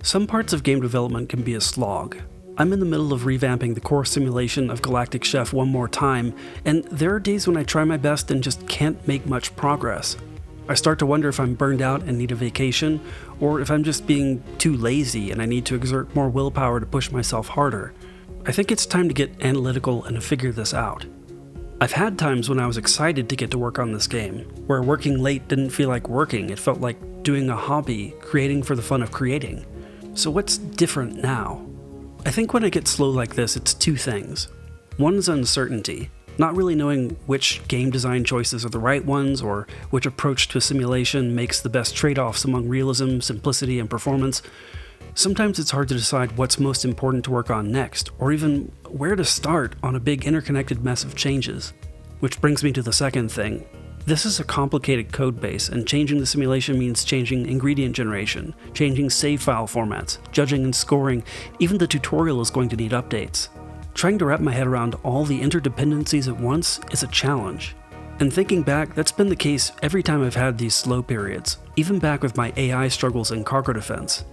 Some parts of game development can be a slog. I'm in the middle of revamping the core simulation of Galactic Chef one more time, and there are days when I try my best and just can't make much progress. I start to wonder if I'm burned out and need a vacation, or if I'm just being too lazy and I need to exert more willpower to push myself harder. I think it's time to get analytical and to figure this out. I've had times when I was excited to get to work on this game, where working late didn't feel like working, it felt like doing a hobby, creating for the fun of creating. So what's different now? I think when I get slow like this, it's two things. One is uncertainty, not really knowing which game design choices are the right ones, or which approach to a simulation makes the best trade-offs among realism, simplicity, and performance. Sometimes it's hard to decide what's most important to work on next, or even where to start on a big interconnected mess of changes. Which brings me to the second thing. This is a complicated code base, and changing the simulation means changing ingredient generation, changing save file formats, judging and scoring. Even the tutorial is going to need updates. Trying to wrap my head around all the interdependencies at once is a challenge. And thinking back, that's been the case every time I've had these slow periods, even back with my AI struggles in cargo defense.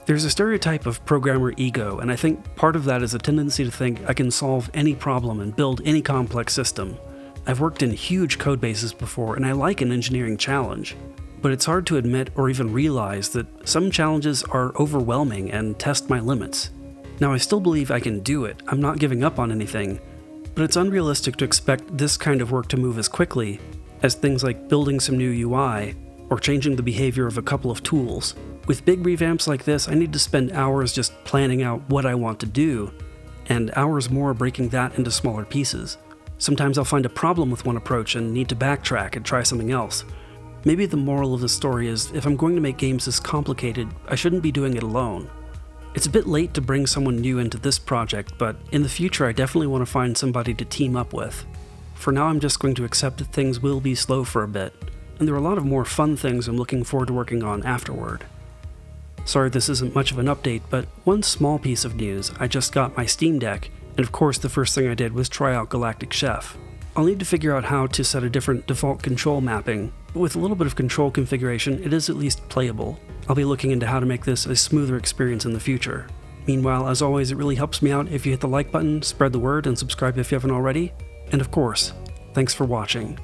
There's a stereotype of programmer ego, and I think part of that is a tendency to think I can solve any problem and build any complex system. I've worked in huge code bases before, and I like an engineering challenge. But it's hard to admit or even realize that some challenges are overwhelming and test my limits. Now, I still believe I can do it, I'm not giving up on anything, but it's unrealistic to expect this kind of work to move as quickly as things like building some new UI or changing the behavior of a couple of tools. With big revamps like this, I need to spend hours just planning out what I want to do, and hours more breaking that into smaller pieces. Sometimes I'll find a problem with one approach and need to backtrack and try something else. Maybe the moral of the story is, if I'm going to make games this complicated, I shouldn't be doing it alone. It's a bit late to bring someone new into this project, but in the future I definitely want to find somebody to team up with. For now, I'm just going to accept that things will be slow for a bit, and there are a lot of more fun things I'm looking forward to working on afterward. Sorry this isn't much of an update, but one small piece of news: I just got my Steam Deck, and of course the first thing I did was try out Galactic Chef. I'll need to figure out how to set a different default control mapping, but with a little bit of control configuration, it is at least playable. I'll be looking into how to make this a smoother experience in the future. Meanwhile, as always, it really helps me out if you hit the like button, spread the word, and subscribe if you haven't already. And of course, thanks for watching.